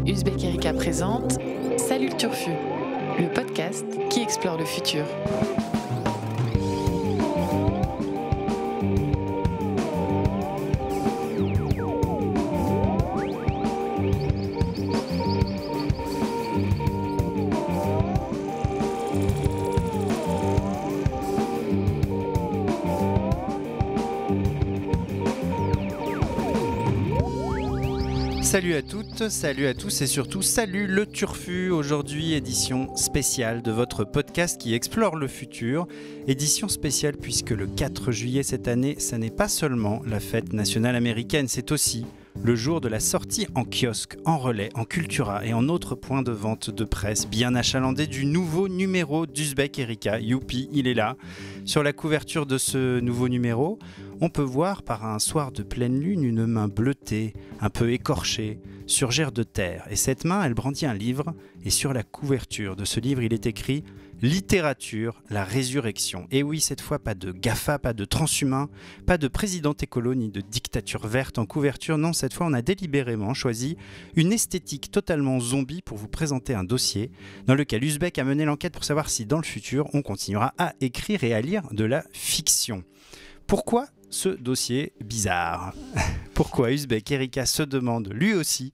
Uzbek Erika présente Salut le Turfu, le podcast qui explore le futur. Salut à toutes, salut à tous et surtout salut le Turfu. Aujourd'hui, édition spéciale de votre podcast qui explore le futur. Édition spéciale puisque le 4 juillet cette année, ça n'est pas seulement la fête nationale américaine, c'est aussi le jour de la sortie en kiosque, en relais, en Cultura et en autres points de vente de presse bien achalandés du nouveau numéro d'Uzbek Erika. Youpi, il est là. Sur la couverture de ce nouveau numéro, on peut voir par un soir de pleine lune une main bleutée, un peu écorchée, surgir de terre. Et cette main, elle brandit un livre et sur la couverture de ce livre, il est écrit « Littérature, la résurrection ». Et oui, cette fois, pas de GAFA, pas de transhumain, pas de président écolo ni de dictature verte en couverture. Non, cette fois, on a délibérément choisi une esthétique totalement zombie pour vous présenter un dossier dans lequel Uzbek a mené l'enquête pour savoir si dans le futur, on continuera à écrire et à lire de la fiction. Pourquoi ce dossier bizarre? Pourquoi Uzbek Erika se demande lui aussi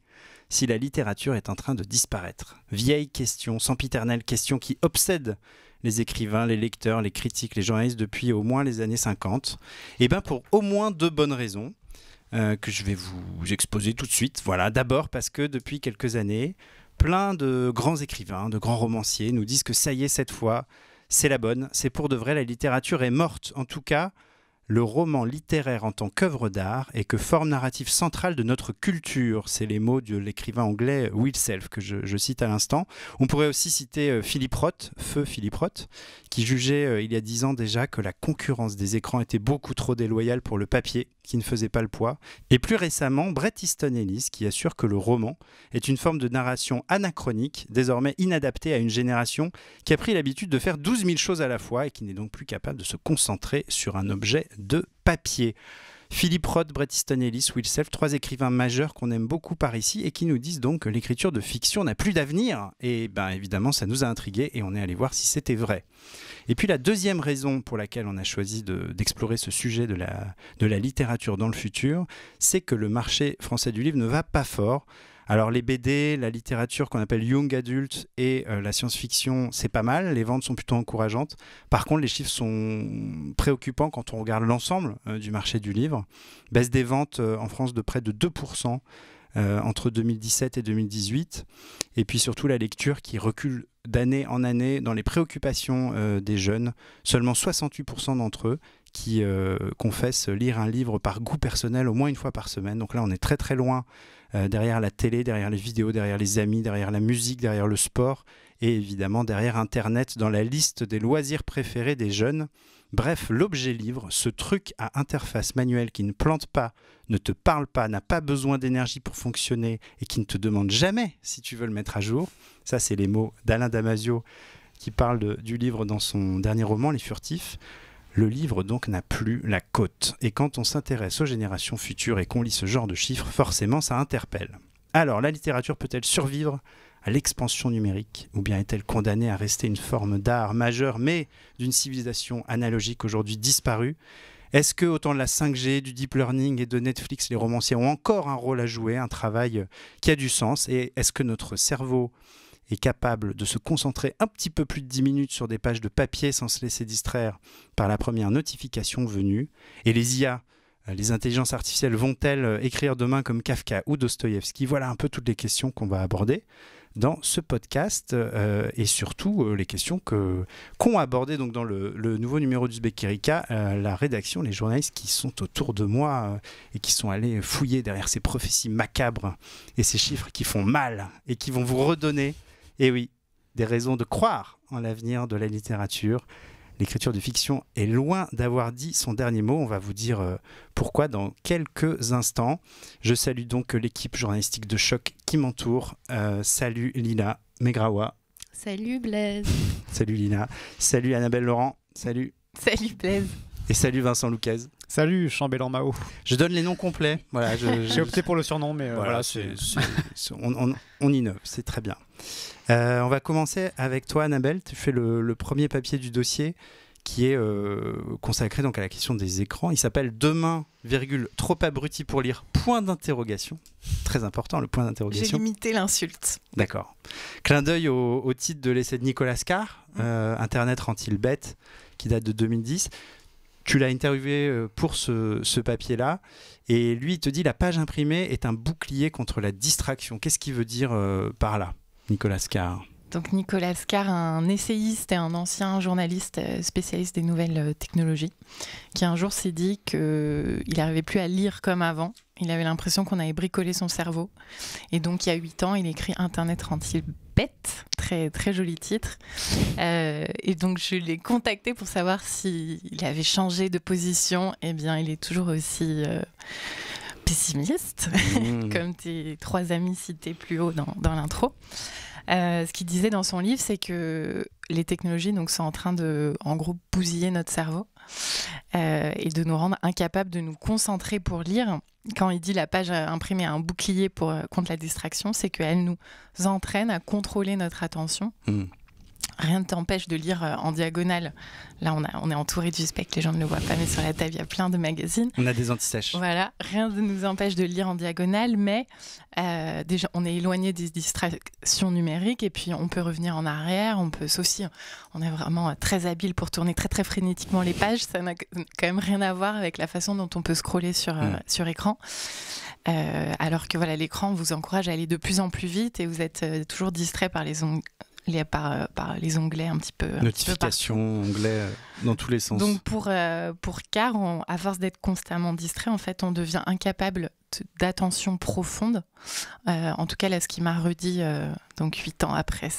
si la littérature est en train de disparaître? Vieille question, sempiternelle question qui obsède les écrivains, les lecteurs, les critiques, les journalistes depuis au moins les années 50. Et bien pour au moins deux bonnes raisons que je vais vous exposer tout de suite. Voilà, d'abord parce que depuis quelques années, plein de grands écrivains, de grands romanciers nous disent que ça y est, cette fois, c'est la bonne, c'est pour de vrai, la littérature est morte. En tout cas, le roman littéraire en tant qu'œuvre d'art et que forme narrative centrale de notre culture. C'est les mots de l'écrivain anglais Will Self que je cite à l'instant. On pourrait aussi citer Philippe Roth, feu Philippe Roth, qui jugeait il y a 10 ans déjà que la concurrence des écrans était beaucoup trop déloyale pour le papier, qui ne faisait pas le poids. Et plus récemment, Bret Easton Ellis, qui assure que le roman est une forme de narration anachronique, désormais inadaptée à une génération qui a pris l'habitude de faire 12 000 choses à la fois et qui n'est donc plus capable de se concentrer sur un objet de papier. Philippe Roth, Bret Easton Ellis, Will Self, 3 écrivains majeurs qu'on aime beaucoup par ici et qui nous disent donc que l'écriture de fiction n'a plus d'avenir. Et bien évidemment, ça nous a intrigués et on est allé voir si c'était vrai. Et puis la deuxième raison pour laquelle on a choisi d'explorer ce sujet de la littérature dans le futur, c'est que le marché français du livre ne va pas fort. Alors les BD, la littérature qu'on appelle young adult et la science-fiction, c'est pas mal, les ventes sont plutôt encourageantes. Par contre, les chiffres sont préoccupants quand on regarde l'ensemble du marché du livre. Baisse des ventes en France de près de 2% entre 2017 et 2018. Et puis surtout la lecture qui recule d'année en année dans les préoccupations des jeunes. Seulement 68% d'entre eux qui confessent lire un livre par goût personnel au moins une fois par semaine. Donc là, on est très très loin derrière la télé, derrière les vidéos, derrière les amis, derrière la musique, derrière le sport et évidemment derrière Internet dans la liste des loisirs préférés des jeunes. Bref, l'objet livre, ce truc à interface manuelle qui ne plante pas, ne te parle pas, n'a pas besoin d'énergie pour fonctionner et qui ne te demande jamais si tu veux le mettre à jour. Ça, c'est les mots d'Alain Damasio qui parle du livre dans son dernier roman, Les Furtifs. Le livre donc n'a plus la cote. Et quand on s'intéresse aux générations futures et qu'on lit ce genre de chiffres, forcément ça interpelle. Alors, la littérature peut-elle survivre à l'expansion numérique ou bien est-elle condamnée à rester une forme d'art majeure mais d'une civilisation analogique aujourd'hui disparue? Est-ce que, au temps de la 5G, du deep learning et de Netflix, les romanciers ont encore un rôle à jouer, un travail qui a du sens? Et est-ce que notre cerveau est capable de se concentrer un petit peu plus de 10 minutes sur des pages de papier sans se laisser distraire par la première notification venue? Et les IA, les intelligences artificielles, vont-elles écrire demain comme Kafka ou Dostoïevski? Voilà un peu toutes les questions qu'on va aborder dans ce podcast et surtout les questions qu'ont abordé donc dans le nouveau numéro d'Uzbek Erika la rédaction, les journalistes qui sont autour de moi et qui sont allés fouiller derrière ces prophéties macabres et ces chiffres qui font mal et qui vont vous redonner, et oui, des raisons de croire en l'avenir de la littérature. L'écriture de fiction est loin d'avoir dit son dernier mot. On va vous dire pourquoi dans quelques instants. Je salue donc l'équipe journalistique de Choc qui m'entoure. Salut Lina Megrawa. Salut Blaise. Salut Lina. Salut Annabelle Laurent. Salut. Salut Blaise. Et salut Vincent Louquez. Salut, Chambellan Mao. Je donne les noms complets. Voilà, J'ai opté pour le surnom, mais on innove, c'est très bien. On va commencer avec toi, Annabelle. Tu fais le premier papier du dossier qui est consacré donc à la question des écrans. Il s'appelle Demain, trop abruti pour lire, point d'interrogation. Très important, le point d'interrogation. J'ai limité l'insulte. D'accord. Clin d'œil au titre de l'essai de Nicolas Carr, Internet rend-il bête, qui date de 2010. Tu l'as interviewé pour ce papier-là, et lui, il te dit « La page imprimée est un bouclier contre la distraction ». Qu'est-ce qu'il veut dire par là, Nicolas Carr ? Donc Nicolas Carr, un essayiste et un ancien journaliste spécialiste des nouvelles technologies, qui un jour s'est dit qu'il n'arrivait plus à lire comme avant. Il avait l'impression qu'on avait bricolé son cerveau. Et donc il y a 8 ans, il écrit « Internet rend-il bête ?» Très, très joli titre. Et donc je l'ai contacté pour savoir s'il avait changé de position. Eh bien, il est toujours aussi pessimiste, comme tes 3 amis cités plus haut dans l'intro. Ce qu'il disait dans son livre, c'est que les technologies donc, sont en train de, en gros, bousiller notre cerveau et de nous rendre incapables de nous concentrer pour lire. Quand il dit la page imprimée a un bouclier contre la distraction, c'est qu'elle nous entraîne à contrôler notre attention. Rien ne t'empêche de lire en diagonale. Là, on est entouré du spectre, les gens ne le voient pas, mais sur la table, il y a plein de magazines. On a des anti-sèches. Voilà, rien ne nous empêche de lire en diagonale, mais déjà, on est éloigné des distractions numériques et puis on peut revenir en arrière, sauf si on est vraiment très habile pour tourner très très frénétiquement les pages, ça n'a quand même rien à voir avec la façon dont on peut scroller sur écran. Alors que voilà, l'écran vous encourage à aller de plus en plus vite et vous êtes toujours distrait par les par les onglets un petit peu. Notifications, onglets dans tous les sens. Donc pour Carr, à force d'être constamment distrait, en fait, on devient incapable d'attention profonde. En tout cas, là, ce qui m'a redit donc 8 ans après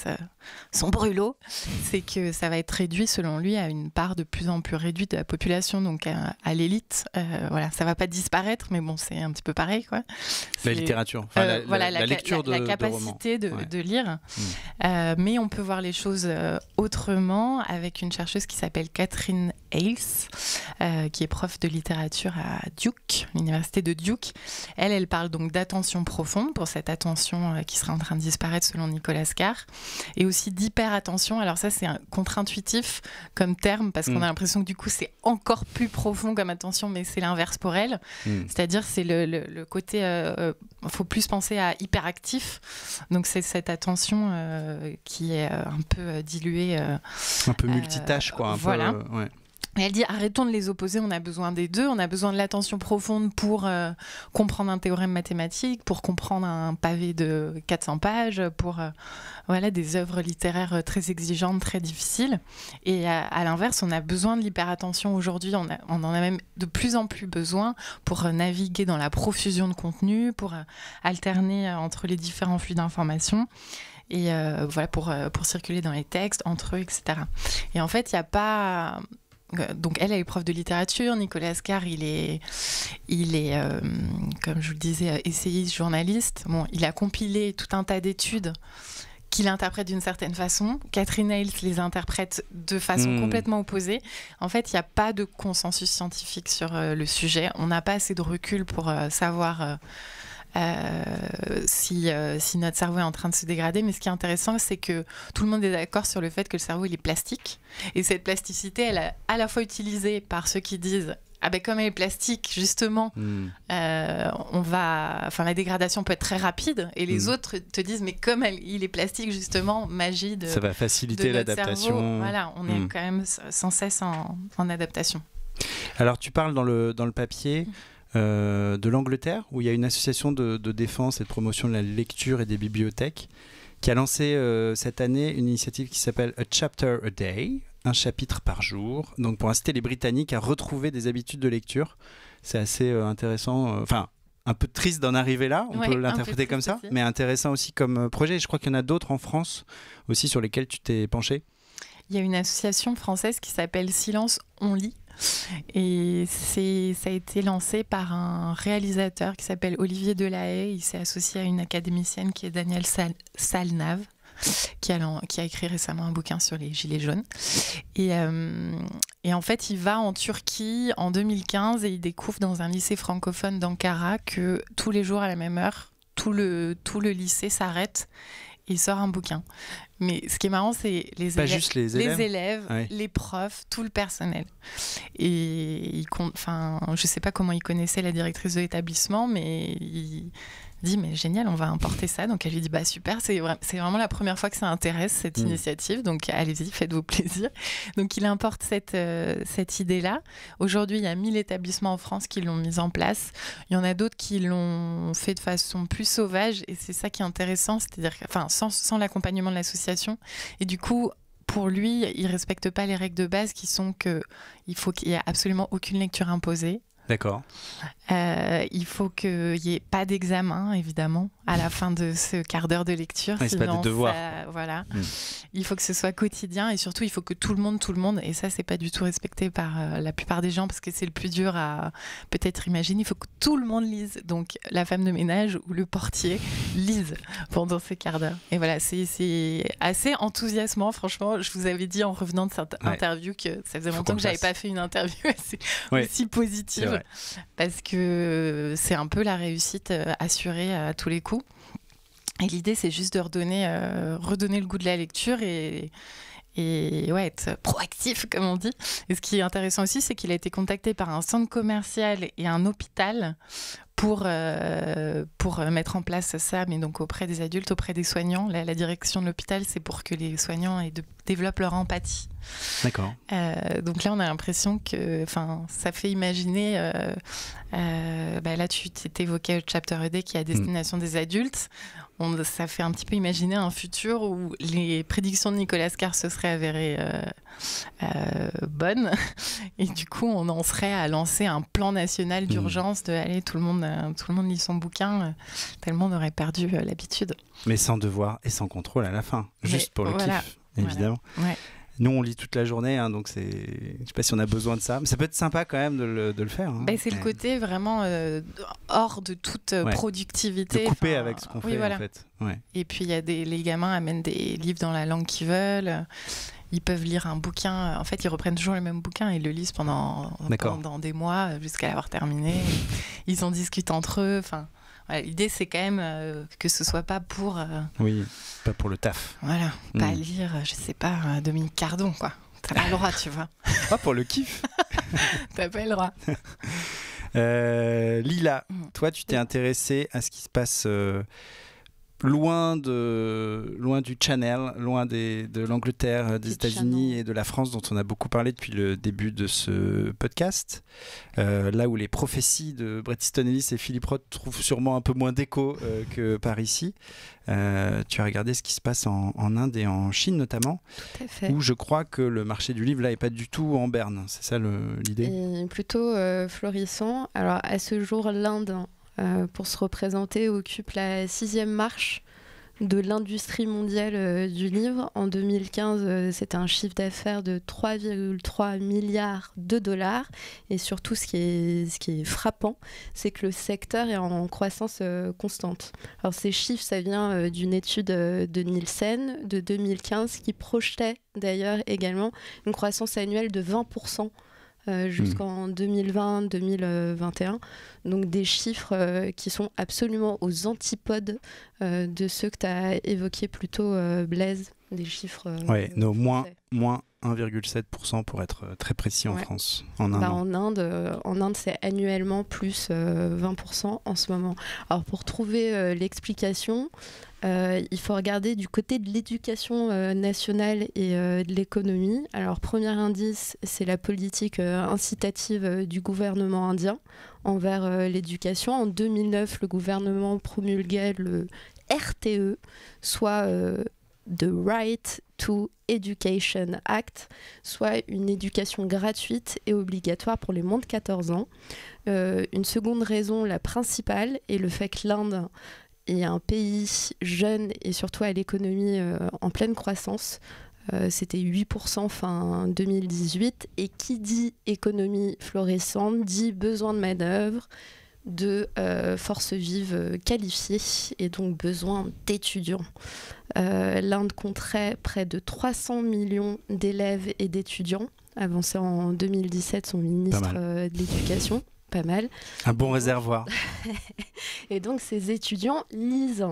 son brûlot, c'est que ça va être réduit, selon lui, à une part de plus en plus réduite de la population, donc à l'élite. Voilà, ça va pas disparaître, mais bon, c'est un petit peu pareil, quoi. La littérature, la lecture la capacité de lire. Mais on peut voir les choses autrement avec une chercheuse qui s'appelle Katherine Hayles, qui est prof de littérature à Duke, l'université de Duke. Elle parle donc d'attention profonde pour cette attention qui serait en train de disparaître selon Nicolas Carr, et aussi d'hyper-attention. Alors ça, c'est contre-intuitif comme terme, parce qu'on a l'impression que du coup, c'est encore plus profond comme attention, mais c'est l'inverse pour elle. C'est-à-dire, c'est le côté... faut plus penser à hyperactif. Donc c'est cette attention qui est un peu diluée. Un peu multitâche, quoi. Voilà. Et elle dit, arrêtons de les opposer, on a besoin des deux, on a besoin de l'attention profonde pour comprendre un théorème mathématique, pour comprendre un pavé de 400 pages, pour des œuvres littéraires très exigeantes, très difficiles. Et à l'inverse, on a besoin de l'hyperattention aujourd'hui, on en a même de plus en plus besoin pour naviguer dans la profusion de contenu, pour alterner entre les différents flux d'informations. Et pour circuler dans les textes, entre eux, etc. Et en fait, il n'y a pas... Donc elle est prof de littérature, Nicolas Carr il est comme je vous le disais, essayiste, journaliste. Bon, il a compilé tout un tas d'études qu'il interprète d'une certaine façon. Katherine Hayles les interprète de façon complètement opposée. En fait, il n'y a pas de consensus scientifique sur le sujet. On n'a pas assez de recul pour savoir... si notre cerveau est en train de se dégrader. Mais ce qui est intéressant, c'est que tout le monde est d'accord sur le fait que le cerveau il est plastique, et cette plasticité elle est à la fois utilisée par ceux qui disent comme elle est plastique justement la dégradation peut être très rapide, et les autres te disent mais comme il est plastique justement, magie de... Ça va faciliter l'adaptation. Cerveau. Voilà, on est quand même sans cesse en adaptation. Alors tu parles dans le papier de l'Angleterre, où il y a une association de défense et de promotion de la lecture et des bibliothèques qui a lancé cette année une initiative qui s'appelle A Chapter a Day, un chapitre par jour, donc pour inciter les Britanniques à retrouver des habitudes de lecture. C'est assez intéressant, un peu triste d'en arriver là, on peut l'interpréter comme ça, aussi. Mais intéressant aussi comme projet. Je crois qu'il y en a d'autres en France aussi sur lesquels tu t'es penché. Il y a une association française qui s'appelle Silence, on lit. Et ça a été lancé par un réalisateur qui s'appelle Olivier Delahaye. Il s'est associé à une académicienne qui est Danielle Salnave. qui a écrit récemment un bouquin sur les gilets jaunes. Et en fait, il va en Turquie en 2015 et il découvre dans un lycée francophone d'Ankara que tous les jours à la même heure, tout le lycée s'arrête et sort un bouquin. Mais ce qui est marrant, c'est les élèves, ouais. les profs, tout le personnel. Et je sais pas comment il connaissait la directrice de l'établissement, mais il dit mais génial, on va importer ça. Donc elle lui dit bah super, c'est vraiment la première fois que ça intéresse cette initiative, donc allez-y, faites-vous plaisir. Donc il importe cette idée-là. Aujourd'hui, il y a 1000 établissements en France qui l'ont mise en place. Il y en a d'autres qui l'ont fait de façon plus sauvage, et c'est ça qui est intéressant, c'est-à-dire sans l'accompagnement de l'association. Et du coup, pour lui, il respecte pas les règles de base qui sont qu'il faut qu'il y ait absolument aucune lecture imposée. D'accord. Il faut qu'il n'y ait pas d'examen, évidemment, à la fin de ce quart d'heure de lecture. C'est pas des devoirs. Voilà. Il faut que ce soit quotidien, et surtout, il faut que tout le monde, et ça, c'est pas du tout respecté par la plupart des gens, parce que c'est le plus dur à peut-être imaginer. Il faut que tout le monde lise. Donc, la femme de ménage ou le portier lise pendant ces quarts d'heure. Et voilà, c'est assez enthousiasmant, franchement. Je vous avais dit en revenant de cette interview que ça faisait longtemps que j'avais pas fait une interview aussi positive. Parce que c'est un peu la réussite assurée à tous les coups. Et l'idée, c'est juste de redonner le goût de la lecture et être proactif, comme on dit. Et ce qui est intéressant aussi, c'est qu'il a été contacté par un centre commercial et un hôpital pour mettre en place ça, mais donc auprès des adultes, auprès des soignants. La direction de l'hôpital, c'est pour que les soignants développent leur empathie. D'accord. Donc là, on a l'impression que ça fait imaginer... là, tu t'évoquais le Chapter A Day qui est à destination des adultes. Ça fait un petit peu imaginer un futur où les prédictions de Nicolas Carr se seraient avérées bonnes. Et du coup, on en serait à lancer un plan national d'urgence de allez, tout le monde lit son bouquin, tellement on aurait perdu l'habitude. Mais sans devoir et sans contrôle à la fin, juste pour le kiff, évidemment. Voilà. Ouais. Nous, on lit toute la journée, donc je sais pas si on a besoin de ça. Mais ça peut être sympa quand même de le faire. C'est le côté vraiment hors de toute productivité. De couper avec ce qu'on fait, en fait. Ouais. Et puis, les gamins amènent des livres dans la langue qu'ils veulent. Ils peuvent lire un bouquin. En fait, ils reprennent toujours le même bouquin et le lisent pendant des mois jusqu'à l'avoir terminé. Ils en discutent entre eux. Voilà, l'idée, c'est quand même que ce soit pas pour... Oui, pas pour le taf. Voilà, pas lire, je sais pas, Dominique Cardon, quoi. T'as pas le droit, tu vois. Ah, pour le kiff. T'as pas le droit. Lila, toi, tu t'es intéressée à ce qui se passe loin du Channel, loin de l'Angleterre, des États-Unis et de la France, dont on a beaucoup parlé depuis le début de ce podcast. Là où les prophéties de Bret Easton Ellis et Philip Roth trouvent sûrement un peu moins d'écho que par ici. Tu as regardé ce qui se passe en Inde et en Chine notamment, tout à fait. Où je crois que le marché du livre là est pas du tout en berne. C'est ça l'idée? Et plutôt florissant. Alors à ce jour, l'Inde, pour se représenter, occupe la 6e marche de l'industrie mondiale du livre. En 2015, c'était un chiffre d'affaires de 3,3 milliards de dollars. Et surtout, ce qui est frappant, c'est que le secteur est en croissance constante. Alors ces chiffres, ça vient d'une étude de Nielsen de 2015 qui projetait d'ailleurs également une croissance annuelle de 20% jusqu'en 2020-2021. Donc des chiffres qui sont absolument aux antipodes de ceux que tu as évoqués plus tôt, Blaise. Des chiffres... moins 1,7% pour être très précis en France, en Inde. En Inde, c'est annuellement plus 20% en ce moment. Alors pour trouver l'explication, il faut regarder du côté de l'éducation nationale et de l'économie. Alors premier indice, c'est la politique incitative du gouvernement indien envers l'éducation. En 2009, le gouvernement promulguait le RTE, soit The Right to Education Act, soit une éducation gratuite et obligatoire pour les moins de 14 ans. Une seconde raison, la principale, est le fait que l'Inde est un pays jeune et surtout à l'économie en pleine croissance. C'était 8% fin 2018. Et qui dit économie florissante dit besoin de main-d'œuvre, de forces vives qualifiées et donc besoin d'étudiants. L'Inde compterait près de 300 millions d'élèves et d'étudiants, avancé en 2017 son ministre de l'Éducation. Pas mal. Un bon réservoir. Et donc ces étudiants lisent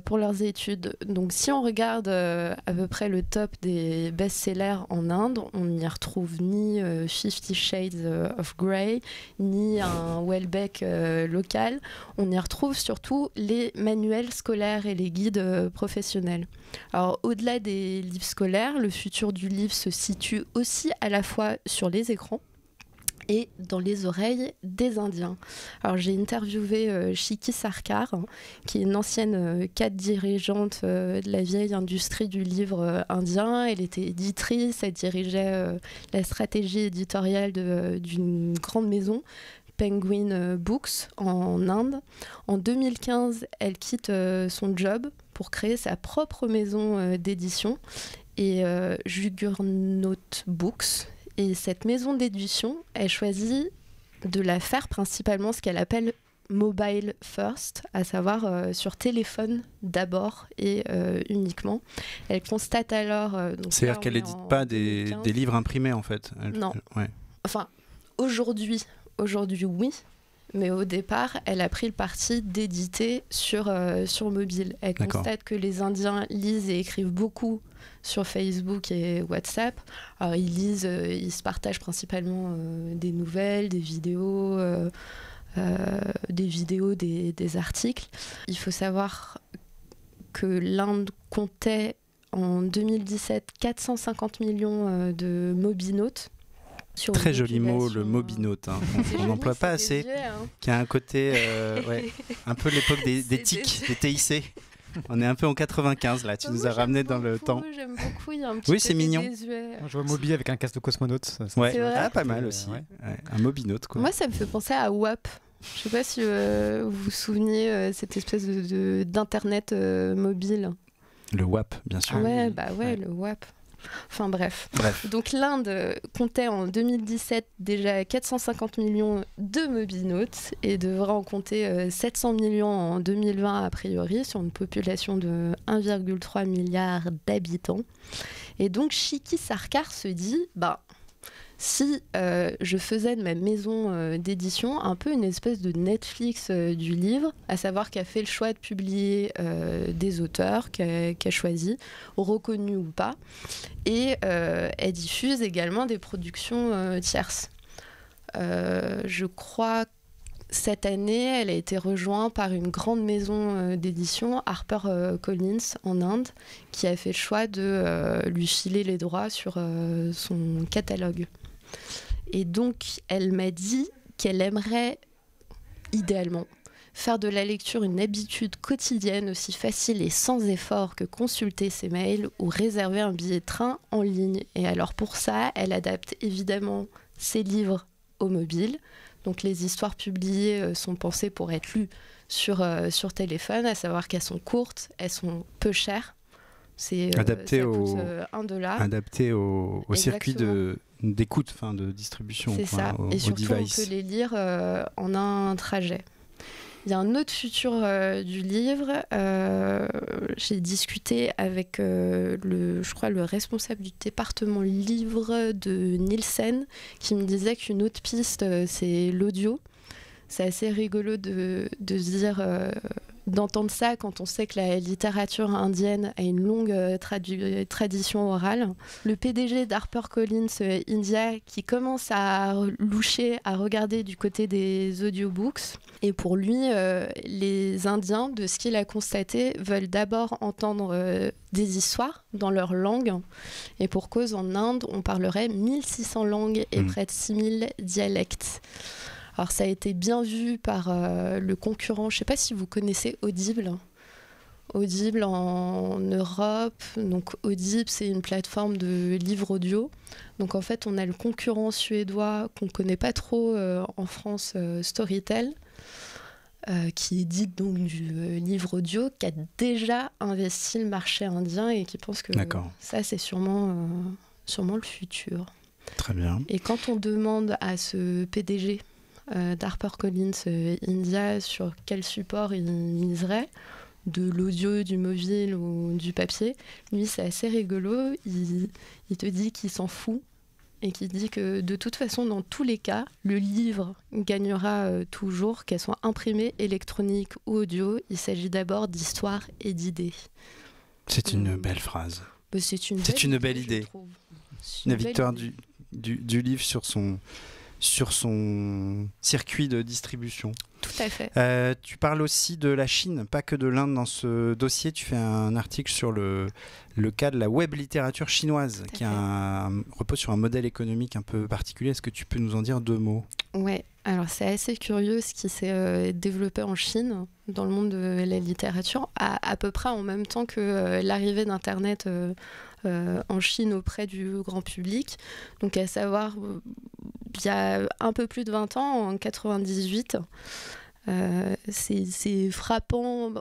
pour leurs études. Donc si on regarde à peu près le top des best-sellers en Inde, on n'y retrouve ni 50 Shades of Grey, ni un Welbeck local. On y retrouve surtout les manuels scolaires et les guides professionnels. Alors au-delà des livres scolaires, le futur du livre se situe aussi à la fois sur les écrans et dans les oreilles des Indiens. Alors j'ai interviewé Shiki Sarkar, qui est une ancienne cadre dirigeante de la vieille industrie du livre indien. Elle était éditrice, elle dirigeait la stratégie éditoriale d'une grande maison, Penguin Books, en Inde. En 2015, elle quitte son job pour créer sa propre maison d'édition, et Juggernaut Books. Et cette maison d'édition, elle choisit de la faire principalement ce qu'elle appelle mobile first, à savoir sur téléphone d'abord et uniquement. Elle constate alors... c'est-à-dire qu'elle n'édite pas des livres imprimés en fait. Non. Ouais. Enfin, aujourd'hui oui, mais au départ, elle a pris le parti d'éditer sur mobile. Elle constate que les Indiens lisent et écrivent beaucoup sur Facebook et WhatsApp. Alors ils lisent, ils se partagent principalement des nouvelles, des vidéos, des articles. Il faut savoir que l'Inde comptait en 2017 450 millions de mobinautes. Très joli mot, le mobinaute. Hein. On n'emploie pas assez. Vieux, hein. Qui a un côté, un peu l'époque des TIC, des TIC. On est un peu en 95 là, tu nous as ramené dans le temps. J'aime beaucoup, il y a un petit oui, c'est mignon. Moi, je vois Moby avec un casque de cosmonaute. Ouais. C'est vrai. Pas mal aussi. Un mobinaute quoi. Moi, ça me fait penser à WAP. Je sais pas si vous vous souvenez cette espèce d'internet mobile. Le WAP, bien sûr. Ouais, le WAP. Enfin bref. Donc l'Inde comptait en 2017 déjà 450 millions de mobinautes et devra en compter 700 millions en 2020 a priori, sur une population de 1,3 milliard d'habitants. Et donc Shiki Sarkar se dit, si je faisais de ma maison d'édition un peu une espèce de Netflix du livre, à savoir qu'elle fait le choix de publier des auteurs qu'elle choisit, reconnus ou pas, et elle diffuse également des productions tierces. Je crois cette année, elle a été rejointe par une grande maison d'édition, HarperCollins en Inde, qui a fait le choix de lui filer les droits sur son catalogue. Et donc, elle m'a dit qu'elle aimerait, idéalement, faire de la lecture une habitude quotidienne aussi facile et sans effort que consulter ses mails ou réserver un billet de train en ligne. Et alors pour ça, elle adapte évidemment ses livres au mobile. Donc les histoires publiées sont pensées pour être lues sur téléphone, à savoir qu'elles sont courtes, elles sont peu chères. C'est adapté ça coûte $1. Adapté au circuit d'écoute, de distribution. C'est ça. Et surtout, device. On peut les lire en un trajet. Il y a un autre futur du livre. J'ai discuté avec le responsable du département livre de Nielsen, qui me disait qu'une autre piste, c'est l'audio. C'est assez rigolo de se dire... d'entendre ça quand on sait que la littérature indienne a une longue tradition orale. Le PDG d'HarperCollins India qui commence à loucher, à regarder du côté des audiobooks. Et pour lui, les Indiens, de ce qu'il a constaté, veulent d'abord entendre des histoires dans leur langue. Et pour cause, en Inde, on parlerait 1600 langues et près de 6000 dialectes. Alors ça a été bien vu par le concurrent, je ne sais pas si vous connaissez Audible. Audible en Europe, donc Audible c'est une plateforme de livres audio. Donc en fait on a le concurrent suédois qu'on ne connaît pas trop en France, Storytel, qui édite donc du livre audio, qui a déjà investi le marché indien et qui pense que ça c'est sûrement le futur. Très bien. Et quand on demande à ce PDG d'HarperCollins India sur quel support il miserait, de l'audio, du mobile ou du papier. Lui, c'est assez rigolo. Il te dit qu'il s'en fout et qu'il dit que de toute façon, dans tous les cas, le livre gagnera toujours, qu'elle soit imprimée, électronique ou audio. Il s'agit d'abord d'histoire et d'idées. C'est une belle phrase. C'est une belle idée. La victoire du livre sur son circuit de distribution. Tout à fait. Tu parles aussi de la Chine, pas que de l'Inde dans ce dossier. Tu fais un article sur le cas de la web littérature chinoise, qui repose sur un modèle économique un peu particulier. Est-ce que tu peux nous en dire 2 mots ? Ouais, alors c'est assez curieux ce qui s'est développé en Chine, dans le monde de la littérature, à peu près en même temps que l'arrivée d'Internet en Chine auprès du grand public. Donc à savoir, il y a un peu plus de 20 ans, en 98, c'est frappant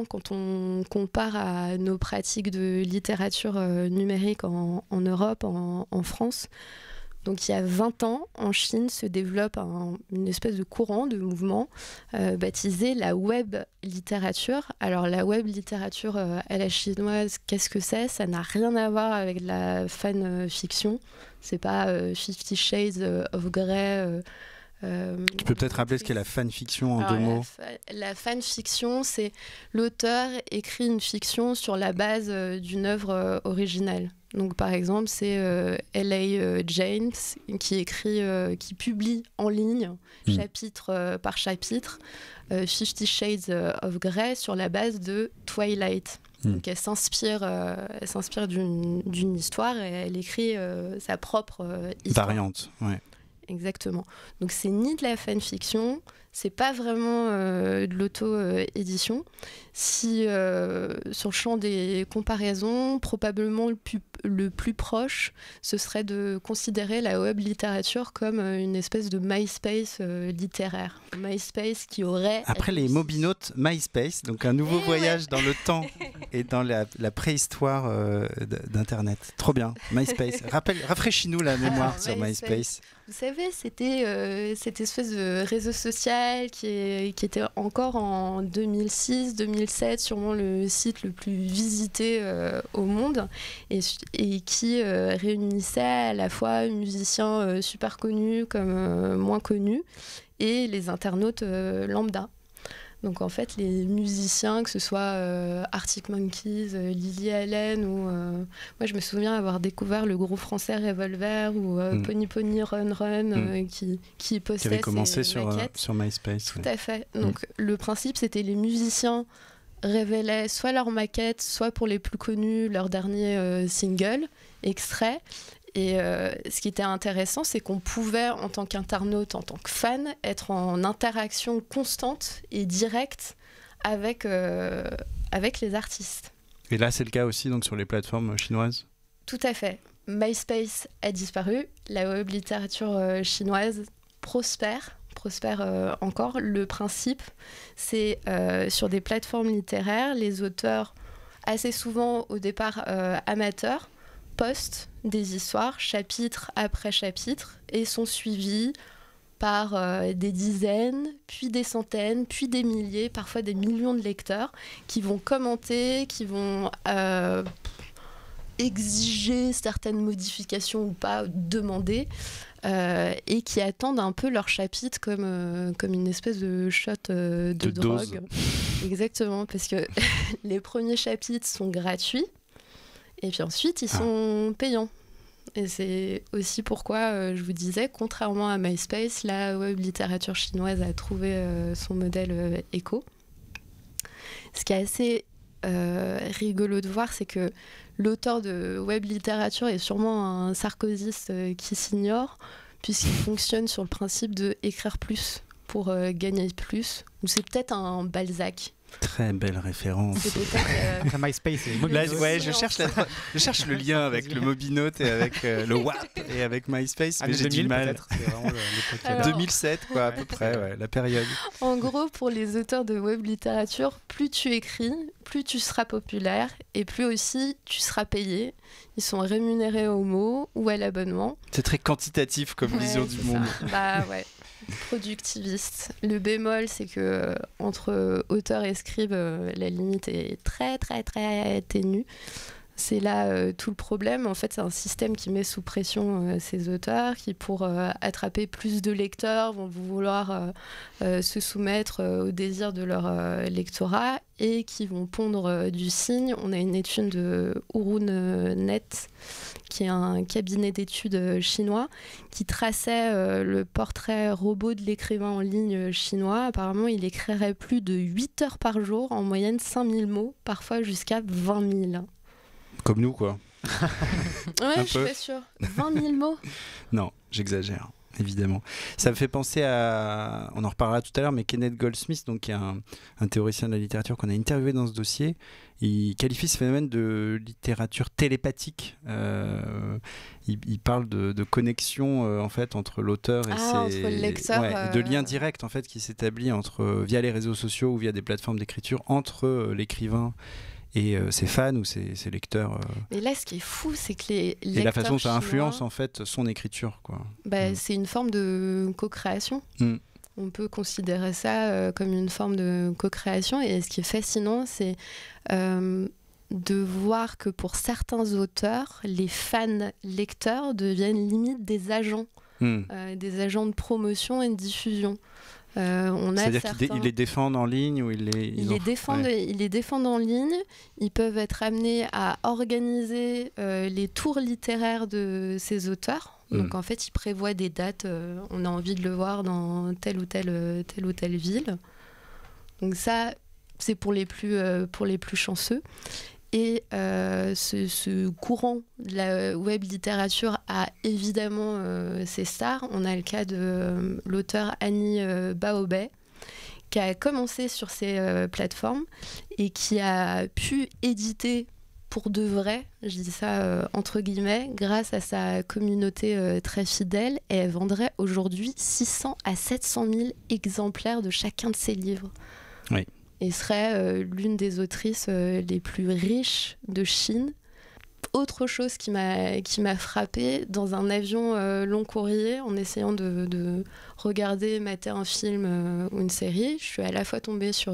quand on compare à nos pratiques de littérature numérique en Europe, en France. Donc il y a 20 ans, en Chine se développe une espèce de courant, de mouvement baptisé la web littérature. Alors la web littérature à la chinoise, qu'est-ce que c'est ? Ça n'a rien à voir avec la fan-fiction. C'est pas 50 Shades of Grey. Tu peux peut-être rappeler ce qu'est la fanfiction en 2 mots. La fanfiction, c'est l'auteur écrit une fiction sur la base d'une œuvre originale. Donc par exemple, c'est L.A. James qui publie en ligne, chapitre par chapitre, 50 Shades of Grey sur la base de Twilight. Donc elle s'inspire d'une histoire et elle écrit sa propre histoire. Variante, ouais. Exactement. Donc c'est ni de la fanfiction, c'est pas vraiment de l'auto-édition. Si sur le champ des comparaisons, probablement le plus proche, ce serait de considérer la web littérature comme une espèce de MySpace littéraire. MySpace qui aurait... Après les mobinotes, MySpace, donc un nouveau voyage dans le temps et dans la préhistoire d'Internet. Trop bien, MySpace. Rafraîchis-nous la mémoire sur MySpace. Vous savez, c'était cette espèce de réseau social qui était encore en 2006-2007, sûrement le site le plus visité au monde et qui réunissait à la fois musiciens super connus comme moins connus et les internautes lambda. Donc en fait, les musiciens, que ce soit Arctic Monkeys, Lily Allen ou... moi, je me souviens avoir découvert le groupe français Revolver ou Pony Pony Run Run qui postait qui avait commencé sur MySpace. Tout à fait. Donc le principe, c'était les musiciens révélaient soit leurs maquettes, soit pour les plus connus, leur dernier single, extrait. Et ce qui était intéressant, c'est qu'on pouvait, en tant qu'internaute, en tant que fan, être en interaction constante et directe avec les artistes. Et là, c'est le cas aussi donc, sur les plateformes chinoises ? Tout à fait. MySpace a disparu. La web littérature chinoise prospère encore. Le principe, c'est sur des plateformes littéraires, les auteurs, assez souvent au départ amateurs, postent des histoires, chapitre après chapitre, et sont suivis par des dizaines, puis des centaines, puis des milliers, parfois des millions de lecteurs qui vont commenter, qui vont exiger certaines modifications ou pas, demander, et qui attendent un peu leur chapitre comme une espèce de shot de drogue. Exactement, parce que les premiers chapitres sont gratuits, et puis ensuite, ils sont payants. Et c'est aussi pourquoi je vous disais, contrairement à MySpace, la web littérature chinoise a trouvé son modèle éco. Ce qui est assez rigolo de voir, c'est que l'auteur de web littérature est sûrement un sarkozyste qui s'ignore, puisqu'il fonctionne sur le principe de écrire plus pour gagner plus. Ou c'est peut-être un Balzac. Très belle référence. Après MySpace et Là, ouais, je cherche le lien avec le Mobinote et avec le WAP et avec MySpace, mais j'ai du mal. Alors, 2007, quoi, à peu près, ouais, la période. En gros, pour les auteurs de web littérature, plus tu écris, plus tu seras populaire et plus aussi tu seras payé. Ils sont rémunérés au mot ou à l'abonnement. C'est très quantitatif comme vision du monde. Bah ouais. productiviste. Le bémol, c'est que entre auteur et scribe, la limite est très très très ténue. C'est là tout le problème. En fait, c'est un système qui met sous pression ces auteurs qui, pour attraper plus de lecteurs, vont vouloir se soumettre au désir de leur lectorat et qui vont pondre du signe. On a une étude de Hurun-Net, qui est un cabinet d'études chinois, qui traçait le portrait robot de l'écrivain en ligne chinois. Apparemment, il écrirait plus de 8 heures par jour, en moyenne 5000 mots, parfois jusqu'à 20 000. Comme nous, quoi. Ouais, je suis pas sûre. 20 000 mots. Non, j'exagère, évidemment. Ça me fait penser à, on en reparlera tout à l'heure, mais Kenneth Goldsmith, donc, qui est un théoricien de la littérature qu'on a interviewé dans ce dossier, il qualifie ce phénomène de littérature télépathique. Il parle de connexion en fait, entre l'auteur et entre le lecteur, de lien direct en fait, qui s'établit via les réseaux sociaux ou via des plateformes d'écriture entre l'écrivain et ses fans ou ses lecteurs. Mais là, ce qui est fou, c'est que les lecteurs et la façon dont ça chinois, influence en fait son écriture, quoi. C'est une forme de co-création. On peut considérer ça comme une forme de co-création. Et ce qui est fascinant, c'est de voir que pour certains auteurs, les fans lecteurs deviennent limite des agents de promotion et de diffusion. C'est-à-dire qu'ils les défendent en ligne ou ils les défendent en ligne. Ils peuvent être amenés à organiser les tours littéraires de ces auteurs. Donc en fait, ils prévoient des dates. On a envie de le voir dans telle ou telle ville. Donc ça, c'est pour les plus chanceux. Et ce courant de la web littérature a évidemment ses stars. On a le cas de l'auteur Annie Baobei, qui a commencé sur ces plateformes et qui a pu éditer pour de vrai, je dis ça entre guillemets, grâce à sa communauté très fidèle. Et elle vendrait aujourd'hui 600 à 700 000 exemplaires de chacun de ses livres. Oui. Et serait l'une des autrices les plus riches de Chine. Autre chose qui m'a frappée, dans un avion long courrier, en essayant de regarder, mater un film ou une série, je suis à la fois tombée sur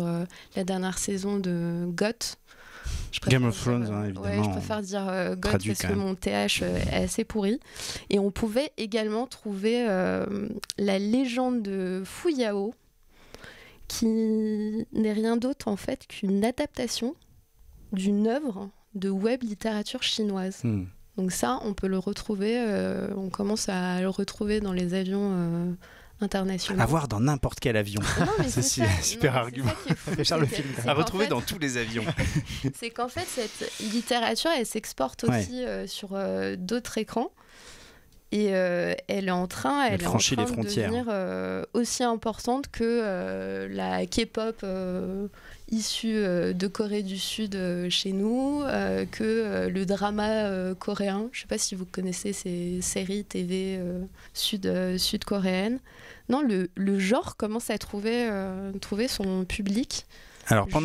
la dernière saison de GOT. Game of Thrones, évidemment. Ouais, je préfère dire GOT parce que mon TH est assez pourri. Et on pouvait également trouver la légende de Fu Yao, qui n'est rien d'autre en fait qu'une adaptation d'une œuvre de web littérature chinoise. Donc ça, on peut le retrouver, on commence à le retrouver dans les avions internationaux. À voir dans n'importe quel avion. C'est un super argument. À retrouver dans tous les avions. C'est qu'en fait, cette littérature, elle s'exporte aussi sur d'autres écrans. Et elle est en train de devenir aussi importante que la K-pop issue de Corée du Sud chez nous, que le drama coréen. Je ne sais pas si vous connaissez ces séries TV sud-coréennes. Non, le genre commence à trouver son public. Alors, dans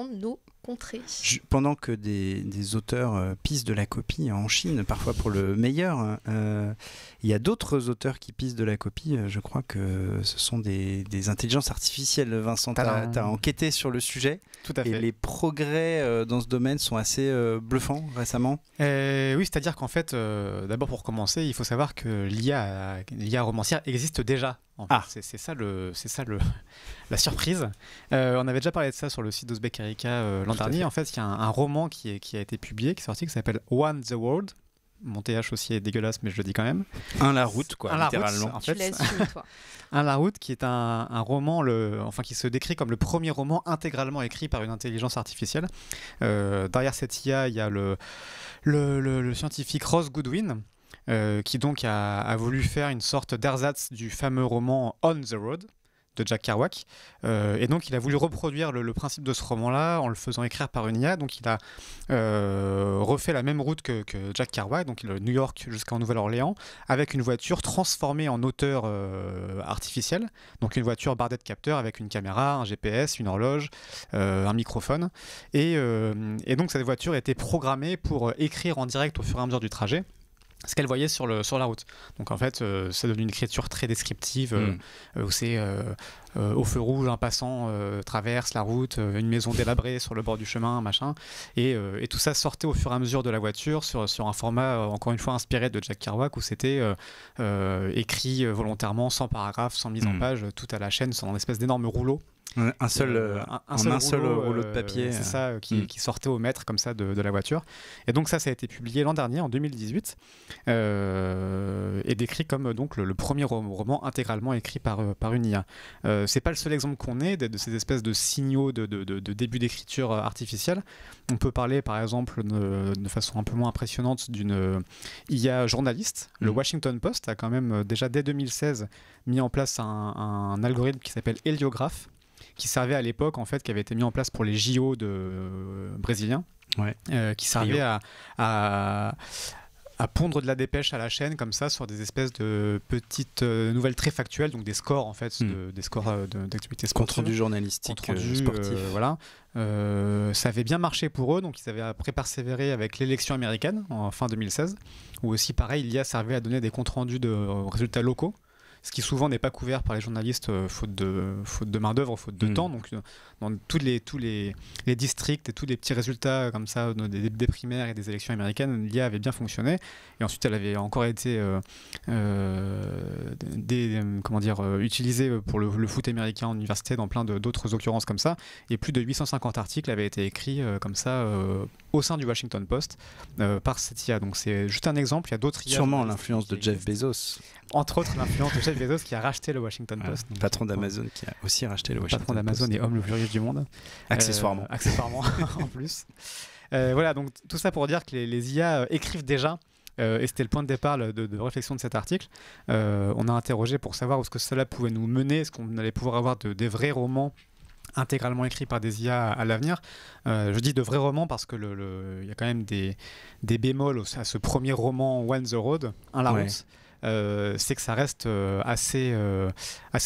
nos contrées. Pendant que des auteurs pissent de la copie en Chine, parfois pour le meilleur, il y a d'autres auteurs qui pissent de la copie. Je crois que ce sont des intelligences artificielles. Vincent, tu as enquêté sur le sujet. Tout à fait. Et les progrès dans ce domaine sont assez bluffants récemment. Oui, c'est-à-dire qu'en fait, d'abord pour commencer, il faut savoir que l'IA romancière existe déjà. C'est ça la surprise. On avait déjà parlé de ça sur le site d'Ouzbek Erika l'an dernier. En fait, il y a un roman qui a été publié, qui est sorti, qui s'appelle One the World. Mon TH aussi est dégueulasse, mais je le dis quand même. Un la route, quoi, littéralement. En fait. Tu l'assumes, toi. Un la route, qui est un roman, qui se décrit comme le premier roman intégralement écrit par une intelligence artificielle. Derrière cette IA, il y a le scientifique Ross Goodwin, qui donc a voulu faire une sorte d'ersatz du fameux roman On the Road de Jack Kerouac, et donc il a voulu reproduire le principe de ce roman-là en le faisant écrire par une IA. Donc il a refait la même route que Jack Kerouac, donc New York jusqu'en Nouvelle-Orléans, avec une voiture transformée en auteur artificiel, donc une voiture bardée de capteurs avec une caméra, un GPS, une horloge, un microphone, et donc cette voiture était programmée pour écrire en direct au fur et à mesure du trajet. ce qu'elle voyait sur la route. Donc en fait, ça donne une écriture très descriptive, où c'est au feu rouge, un passant traverse la route, une maison délabrée sur le bord du chemin, machin. Et tout ça sortait au fur et à mesure de la voiture sur un format, encore une fois, inspiré de Jack Kerouac, où c'était écrit volontairement, sans paragraphe, sans mise en page, tout à la chaîne, sur un espèce d'énorme rouleau. Un seul rouleau de papier. C'est ça, qui sortait au mètre comme ça de la voiture. Et donc ça a été publié l'an dernier, en 2018, et décrit comme donc le premier roman intégralement écrit par une IA. C'est pas le seul exemple qu'on ait de ces espèces de signaux de début d'écriture artificielle. On peut parler par exemple de façon un peu moins impressionnante d'une IA journaliste. Le Washington Post a quand même déjà dès 2016 mis en place un algorithme qui s'appelle Héliographe, qui servait à l'époque, en fait, qui avait été mis en place pour les JO brésiliens, qui servait à pondre de la dépêche à la chaîne, comme ça, sur des espèces de petites nouvelles très factuelles, donc des scores, en fait, des scores d'activités sportives. Compte-rendu journalistique, sportif. Voilà. Ça avait bien marché pour eux, donc ils avaient après persévéré avec l'élection américaine, en fin 2016, où aussi, pareil, l'IA servait à donner des comptes rendus de résultats locaux, ce qui souvent n'est pas couvert par les journalistes faute de main-d'œuvre, faute de temps. Donc, dans tous les districts et tous les petits résultats comme ça des primaires et des élections américaines, l'IA avait bien fonctionné. Et ensuite, elle avait encore été utilisée pour le foot américain en université, dans plein d'autres occurrences comme ça. Et plus de 850 articles avaient été écrits comme ça au sein du Washington Post par cette IA. Donc, c'est juste un exemple. Il y a d'autres IA. Sûrement l'influence de Jeff Bezos. Entre autres, l'influence de Jeff Bezos qui a racheté le Washington Post. Patron d'Amazon qui a aussi racheté le Washington Post. Patron d'Amazon et homme le plus riche du monde. Accessoirement. Accessoirement, en plus. Voilà, donc tout ça pour dire que les IA écrivent déjà, et c'était le point de départ de réflexion de cet article. On a interrogé pour savoir où est-ce que cela pouvait nous mener, est-ce qu'on allait pouvoir avoir des vrais romans intégralement écrits par des IA à l'avenir. Je dis de vrais romans parce que il y a quand même des bémols à ce premier roman One the Road, la route. C'est que ça reste assez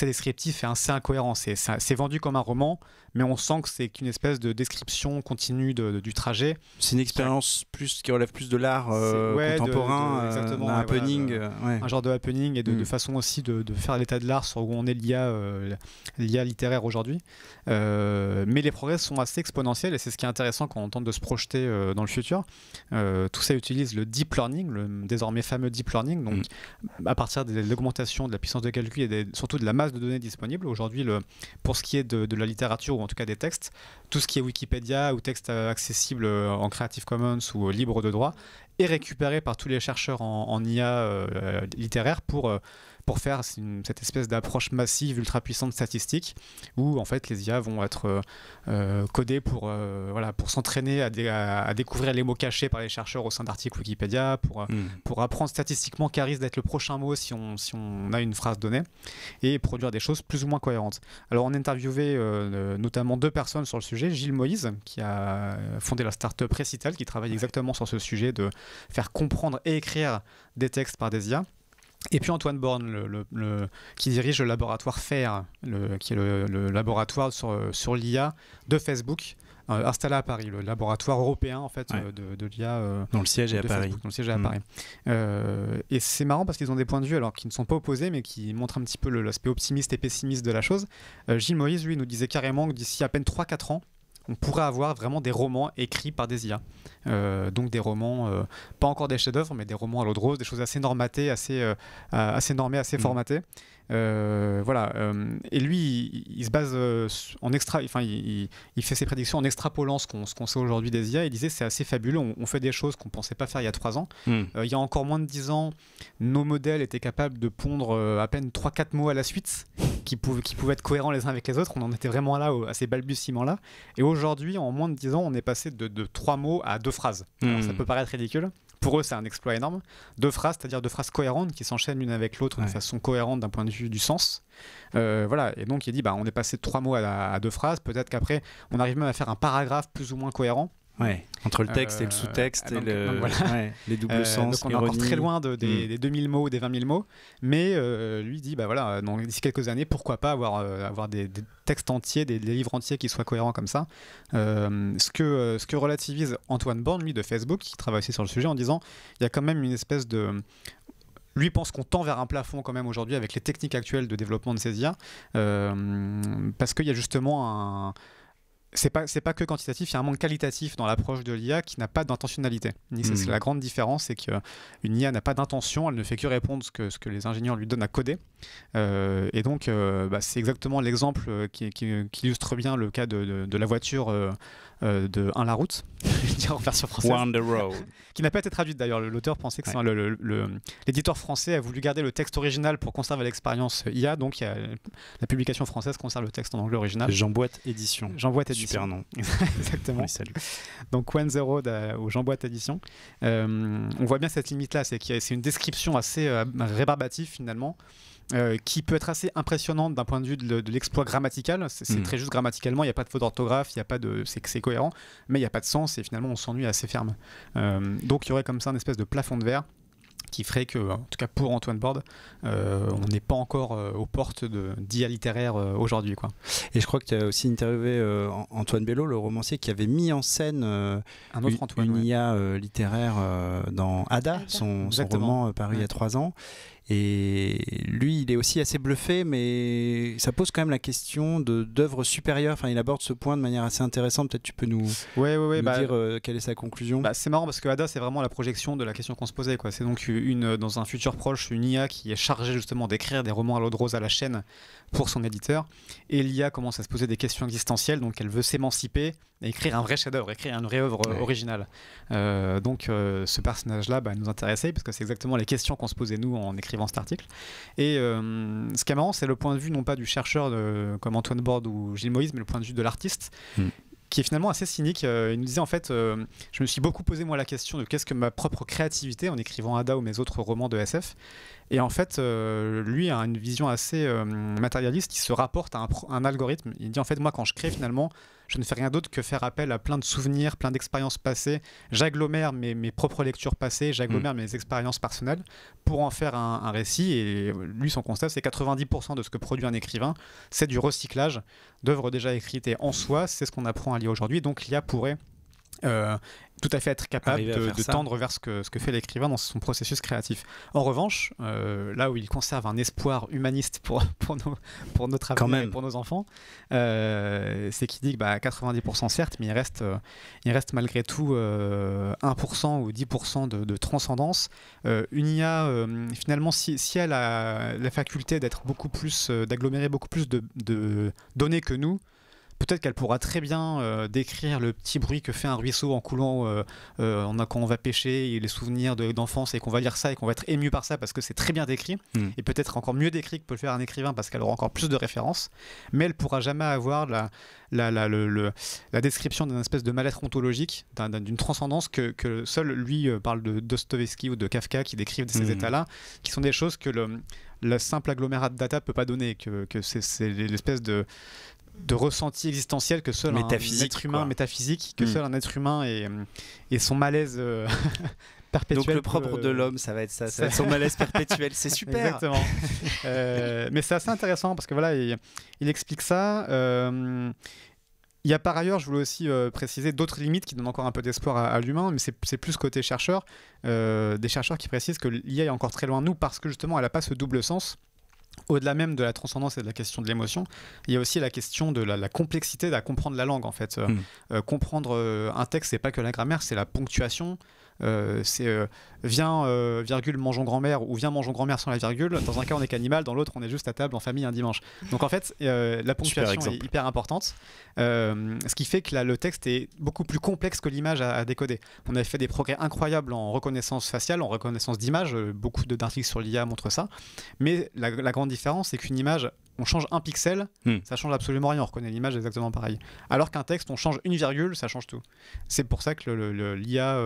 descriptif et assez incohérent. C'est vendu comme un roman, mais on sent que c'est qu'une espèce de description continue du trajet. C'est une expérience qui relève plus de l'art contemporain, exactement, un happening. Un genre de happening et de façon aussi de faire l'état de l'art sur où on est l'IA littéraire aujourd'hui. Mais les progrès sont assez exponentiels et c'est ce qui est intéressant quand on tente de se projeter dans le futur. Tout ça utilise le deep learning, le désormais fameux deep learning, donc à partir de l'augmentation de la puissance de calcul et surtout de la masse de données disponibles. Aujourd'hui, pour ce qui est de la littérature ou en tout cas des textes, tout ce qui est Wikipédia ou texte accessible en Creative Commons ou libre de droit est récupéré par tous les chercheurs en IA littéraire pour faire cette espèce d'approche massive, ultra puissante statistique, où en fait les IA vont être codées pour s'entraîner à découvrir les mots cachés par les chercheurs au sein d'articles Wikipédia, pour apprendre statistiquement quel risque d'être le prochain mot si on a une phrase donnée, et produire des choses plus ou moins cohérentes. Alors on a interviewé notamment 2 personnes sur le sujet, Gilles Moïse, qui a fondé la start-up Recital, qui travaille exactement sur ce sujet de faire comprendre et écrire des textes par des IA. Et puis Antoine Borne, qui dirige le laboratoire FAIR, qui est le laboratoire sur l'IA de Facebook, installé à Paris, le laboratoire européen en fait, de l'IA. Dont le siège est à Paris. Dont le siège est à Paris. Et c'est marrant parce qu'ils ont des points de vue alors qui ne sont pas opposés, mais qui montrent un petit peu l'aspect optimiste et pessimiste de la chose. Gilles Moïse, lui, nous disait carrément que d'ici à peine 3-4 ans, on pourrait avoir vraiment des romans écrits par des IA. Donc des romans, pas encore des chefs-d'œuvre, mais des romans à l'eau de rose, des choses assez normatées, assez normées, assez formatées. Et lui, il se base il fait ses prédictions en extrapolant ce qu'on sait aujourd'hui des IA. Il disait c'est assez fabuleux, on fait des choses qu'on ne pensait pas faire il y a 3 ans. Il y a encore moins de 10 ans, nos modèles étaient capables de pondre à peine 3-4 mots à la suite qui pouvaient être cohérents les uns avec les autres. On en était vraiment là, à ces balbutiements-là. Et aujourd'hui, en moins de 10 ans, on est passé de 3 mots à 2 phrases. Alors, ça peut paraître ridicule. Pour eux, c'est un exploit énorme. 2 phrases, c'est-à-dire 2 phrases cohérentes qui s'enchaînent l'une avec l'autre de façon cohérente d'un point de vue du sens. Et donc il dit on est passé de 3 mots à 2 phrases. Peut-être qu'après, on arrive même à faire un paragraphe plus ou moins cohérent. Ouais, entre le texte et le sous-texte et donc les doubles sens. Donc on est encore très loin des 2000 mots, des 20 000 mots, mais lui dit d'ici quelques années, pourquoi pas avoir des textes entiers, des livres entiers qui soient cohérents comme ça. Ce que relativise Antoine Borne, lui, de Facebook, qui travaille aussi sur le sujet, en disant il y a quand même une espèce de... Lui pense qu'on tend vers un plafond quand même aujourd'hui avec les techniques actuelles de développement de ces IA, parce qu'il y a justement un... C'est pas que quantitatif, il y a un manque qualitatif dans l'approche de l'IA qui n'a pas d'intentionnalité. C'est la grande différence, c'est qu'une IA n'a pas d'intention, elle ne fait que répondre ce que les ingénieurs lui donnent à coder. Et donc, c'est exactement l'exemple qui illustre bien le cas de la voiture de Un la route, je veux dire en version française. One the road. Qui n'a pas été traduite d'ailleurs. L'auteur pensait que l'éditeur français a voulu garder le texte original pour conserver l'expérience IA, donc la publication française conserve le texte en anglais original. Jean Boîte Édition. Super nom. Exactement. Oui, salut. Donc One the Road au Jean Boîte Édition. On voit bien cette limite-là, c'est une description assez rébarbative finalement. Qui peut être assez impressionnante d'un point de vue de l'exploit grammatical. C'est très juste grammaticalement, il n'y a pas de faute d'orthographe, c'est cohérent, mais il n'y a pas de sens et finalement on s'ennuie assez ferme. Donc il y aurait comme ça une espèce de plafond de verre qui ferait que, en tout cas pour Antoine Borne, on n'est pas encore aux portes d'IA littéraire aujourd'hui, quoi. Et je crois que tu as aussi interviewé Antoine Bello, le romancier, qui avait mis en scène une IA littéraire dans Ada, son roman paru il y a 3 ans. Et lui, il est aussi assez bluffé, mais ça pose quand même la question d'œuvres supérieures. Enfin, il aborde ce point de manière assez intéressante. Peut-être tu peux nous dire quelle est sa conclusion. C'est marrant parce que Ada, c'est vraiment la projection de la question qu'on se posait, quoi. C'est donc dans un futur proche, une IA qui est chargée justement d'écrire des romans à l'eau de rose à la chaîne pour son éditeur. Et l'IA commence à se poser des questions existentielles, donc elle veut s'émanciper et écrire un vrai chef-d'œuvre, écrire une vraie œuvre originale. Donc ce personnage-là nous intéressait parce que c'est exactement les questions qu'on se posait nous en écrivant cet article. Et ce qui est marrant, c'est le point de vue non pas du chercheur comme Antoine Borne ou Gilles Moïse, mais le point de vue de l'artiste. Qui est finalement assez cynique. Il nous disait en fait, je me suis beaucoup posé moi la question de qu'est-ce que ma propre créativité en écrivant Ada ou mes autres romans de SF. Et en fait, lui a une vision assez matérialiste qui se rapporte à un algorithme. Il dit en fait, moi quand je crée finalement, je ne fais rien d'autre que faire appel à plein de souvenirs, plein d'expériences passées. J'agglomère mes propres lectures passées, j'agglomère mes expériences personnelles pour en faire un récit. Et lui, son constat, c'est 90% de ce que produit un écrivain, c'est du recyclage d'œuvres déjà écrites. Et en soi, c'est ce qu'on apprend à lire aujourd'hui. Donc l'IA pourrait tout à fait être capable de tendre vers ce que fait l'écrivain dans son processus créatif. En revanche, là où il conserve un espoir humaniste pour notre avenir et pour nos enfants, c'est qu'il dit que 90% certes, mais il reste malgré tout 1% ou 10% de transcendance. Une IA, finalement, si elle a la faculté d'agglomérer beaucoup plus de données que nous, peut-être qu'elle pourra très bien décrire le petit bruit que fait un ruisseau en coulant quand on va pêcher et les souvenirs d'enfance et qu'on va lire ça et qu'on va être ému par ça parce que c'est très bien décrit et peut-être encore mieux décrit que peut le faire un écrivain parce qu'elle aura encore plus de références, mais elle ne pourra jamais avoir la description d'une espèce de mal-être ontologique, d'une transcendance que seul lui parle de Dostoïevski ou de Kafka qui décrivent ces états-là, qui sont des choses que le simple agglomérat de data ne peut pas donner, que c'est l'espèce de ressenti existentiel que seul un être humain métaphysique, que seul un être humain et son malaise perpétuel. Donc le propre de l'homme, ça va être ça va être son malaise perpétuel, c'est super. Exactement. Mais c'est assez intéressant parce que voilà, il explique ça. Il y a par ailleurs, je voulais aussi préciser d'autres limites qui donnent encore un peu d'espoir à l'humain, mais c'est plus côté chercheur, des chercheurs qui précisent que l'IA est encore très loin de nous parce que justement elle n'a pas ce double sens. Au-delà même de la transcendance et de la question de l'émotion, il y a aussi la question de la complexité à comprendre la langue en fait. Comprendre un texte, c'est pas que la grammaire, c'est la ponctuation. C'est viens virgule mangeons grand-mère ou viens mangeons grand-mère sans la virgule. Dans un cas on est qu'animal, dans l'autre on est juste à table en famille un dimanche. Donc en fait la ponctuation est hyper importante, ce qui fait que le texte est beaucoup plus complexe que l'image à décoder. On a fait des progrès incroyables en reconnaissance faciale, en reconnaissance d'image, beaucoup d'articles sur l'IA montrent ça, mais la grande différence c'est qu'une image, on change un pixel, ça change absolument rien, on reconnaît l'image exactement pareil. Alors qu'un texte, on change une virgule, ça change tout. C'est pour ça que l'IA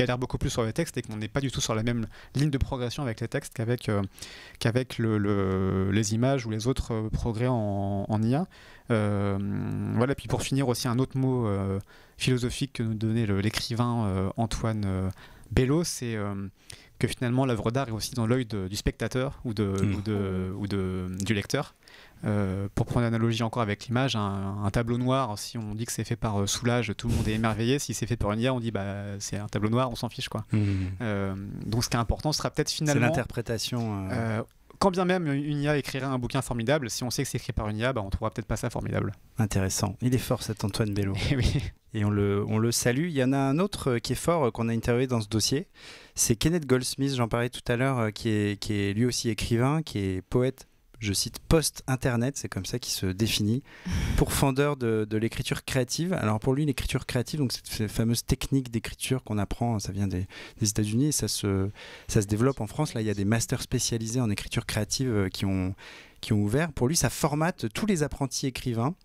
galère beaucoup plus sur les textes et qu'on n'est pas du tout sur la même ligne de progression avec les textes qu'avec les images ou les autres progrès en IA. Voilà, puis pour finir aussi un autre mot philosophique que nous donnait l'écrivain Antoine Bello, c'est que finalement l'œuvre d'art est aussi dans l'œil du spectateur ou du lecteur. Pour prendre l'analogie encore avec l'image, un tableau noir, si on dit que c'est fait par Soulage, tout le monde est émerveillé. Si c'est fait par une IA, on dit c'est un tableau noir, on s'en fiche, quoi. Donc ce qui est important sera peut-être finalement... C'est l'interprétation. Quand bien même une IA écrirait un bouquin formidable, si on sait que c'est écrit par une IA, on ne trouvera peut-être pas ça formidable. Intéressant. Il est fort cet Antoine Bello. Oui. Et on le salue. Il y en a un autre qui est fort, qu'on a interviewé dans ce dossier. C'est Kenneth Goldsmith, j'en parlais tout à l'heure, qui est lui aussi écrivain, qui est poète, je cite, post-internet, c'est comme ça qu'il se définit, pourfendeur de l'écriture créative. Alors pour lui, l'écriture créative, donc cette fameuse technique d'écriture qu'on apprend, ça vient des États-Unis et ça se développe en France. Là, il y a des masters spécialisés en écriture créative qui ont ouvert. Pour lui, ça formate tous les apprentis écrivains.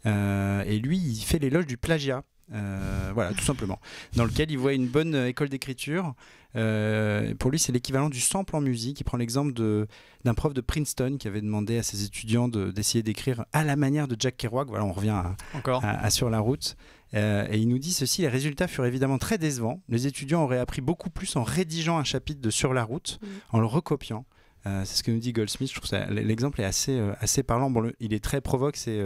Et lui, il fait l'éloge du plagiat. Voilà, tout simplement. Dans lequel il voit une bonne école d'écriture. Pour lui, c'est l'équivalent du sample en musique. Il prend l'exemple d'un prof de Princeton qui avait demandé à ses étudiants d'essayer d'écrire à la manière de Jack Kerouac. Voilà, on revient à Sur la route. Et il nous dit ceci: les résultats furent évidemment très décevants. Les étudiants auraient appris beaucoup plus en rédigeant un chapitre de Sur la route, en le recopiant. C'est ce que nous dit Goldsmith. Je trouve ça, l'exemple est assez parlant. Bon, il est très provoque. C'est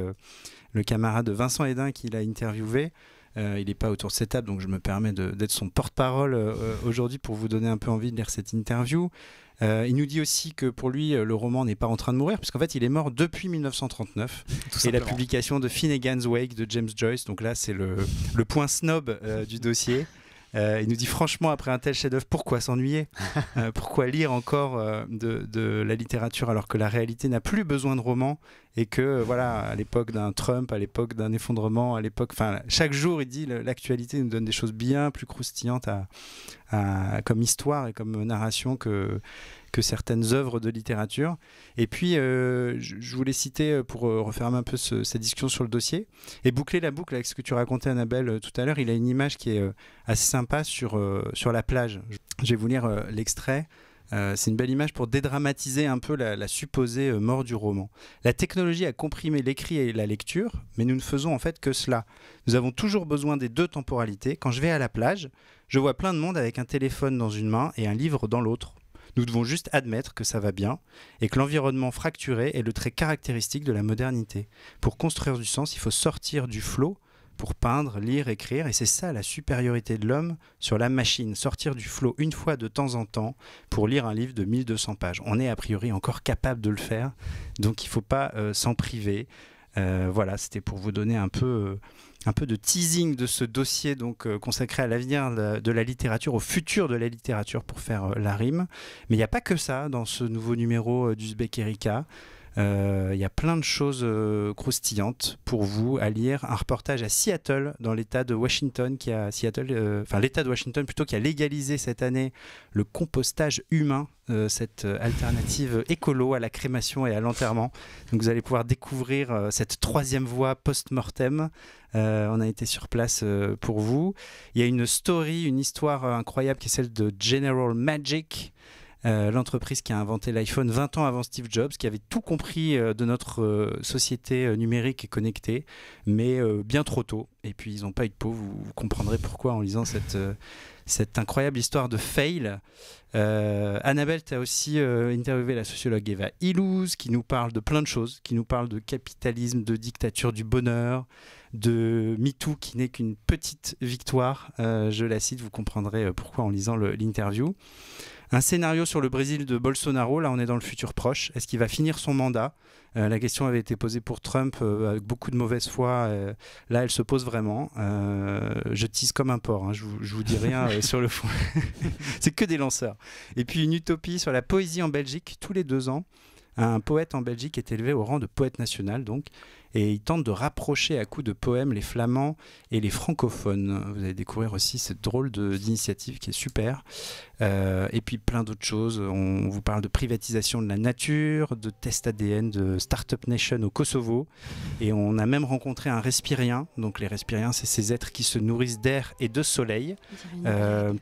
le camarade Vincent Hédin qui l'a interviewé. Il n'est pas autour de cette table, donc je me permets d'être son porte-parole aujourd'hui pour vous donner un peu envie de lire cette interview. Il nous dit aussi que pour lui, le roman n'est pas en train de mourir, puisqu'en fait, il est mort depuis 1939. Et la publication de Finnegan's Wake de James Joyce, donc là, c'est le point snob du dossier. Il nous dit franchement, après un tel chef-d'œuvre, pourquoi s'ennuyer? Pourquoi lire encore de la littérature alors que la réalité n'a plus besoin de romans et que voilà, à l'époque d'un Trump, à l'époque d'un effondrement, à l'époque, enfin chaque jour, il dit l'actualité nous donne des choses bien plus croustillantes comme histoire et comme narration que certaines œuvres de littérature. Et puis, je voulais citer, pour refermer un peu cette discussion sur le dossier, et boucler la boucle avec ce que tu racontais, Annabelle, tout à l'heure. Il a une image qui est assez sympa sur la plage. Je vais vous lire l'extrait. C'est une belle image pour dédramatiser un peu la supposée mort du roman. La technologie a comprimé l'écrit et la lecture, mais nous ne faisons en fait que cela. Nous avons toujours besoin des deux temporalités. Quand je vais à la plage, je vois plein de monde avec un téléphone dans une main et un livre dans l'autre. Nous devons juste admettre que ça va bien et que l'environnement fracturé est le trait caractéristique de la modernité. Pour construire du sens, il faut sortir du flot pour peindre, lire, écrire, et c'est ça la supériorité de l'homme sur la machine. Sortir du flot une fois de temps en temps pour lire un livre de 1200 pages. On est a priori encore capable de le faire, donc il ne faut pas s'en priver. Voilà, c'était pour vous donner un peu de teasing de ce dossier donc, consacré à l'avenir de la littérature, au futur de la littérature pour faire la rime. Mais il n'y a pas que ça dans ce nouveau numéro d'Uzbek Erika. Il y a plein de choses croustillantes pour vous à lire. Un reportage à Seattle, dans l'État de Washington, l'État de Washington plutôt, qui a légalisé cette année le compostage humain, cette alternative écolo à la crémation et à l'enterrement. Donc vous allez pouvoir découvrir cette troisième voie post-mortem. On a été sur place pour vous. Il y a une histoire incroyable qui est celle de General Magic. L'entreprise qui a inventé l'iPhone 20 ans avant Steve Jobs, qui avait tout compris de notre société numérique et connectée, mais bien trop tôt. Et puis ils n'ont pas eu de peau, vous comprendrez pourquoi en lisant cette incroyable histoire de fail. Annabelle, tu as aussi interviewé la sociologue Eva Illouz, qui nous parle de plein de choses, qui nous parle de capitalisme, de dictature du bonheur, de MeToo qui n'est qu'une petite victoire. Je la cite, vous comprendrez pourquoi en lisant l'interview. Un scénario sur le Brésil de Bolsonaro, là on est dans le futur proche. Est-ce qu'il va finir son mandat? La question avait été posée pour Trump avec beaucoup de mauvaise foi. Là elle se pose vraiment. Je tease comme un porc, hein. Je vous dis rien sur le fond. C'est que des lanceurs. Et puis une utopie sur la poésie en Belgique. Tous les 2 ans, un poète en Belgique est élevé au rang de poète national donc. et ils tentent de rapprocher à coups de poèmes les flamands et les francophones. Vous allez découvrir aussi cette drôle d'initiative qui est super. Et puis plein d'autres choses. On vous parle de privatisation de la nature, de tests ADN, de Startup Nation au Kosovo. Et on a même rencontré un respirien. Donc les respiriens, c'est ces êtres qui se nourrissent d'air et de soleil.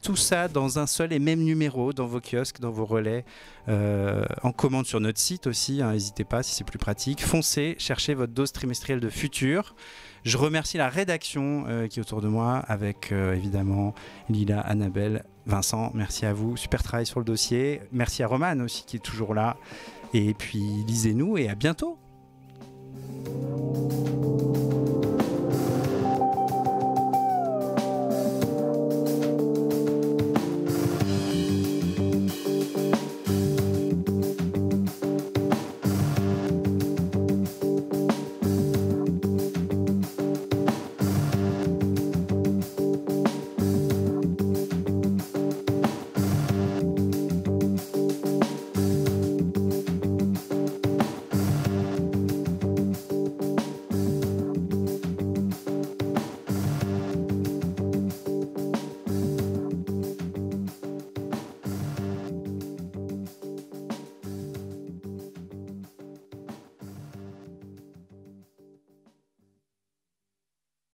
Tout ça dans un seul et même numéro, dans vos kiosques, dans vos relais, en commande sur notre site aussi. N'hésitez pas si c'est plus pratique. Foncez, cherchez votre dose trimestrielle de futur. Je remercie la rédaction qui est autour de moi, avec évidemment Lila, Annabelle, Vincent. Merci à vous, super travail sur le dossier. Merci à Romane aussi qui est toujours là. Et puis lisez-nous et à bientôt.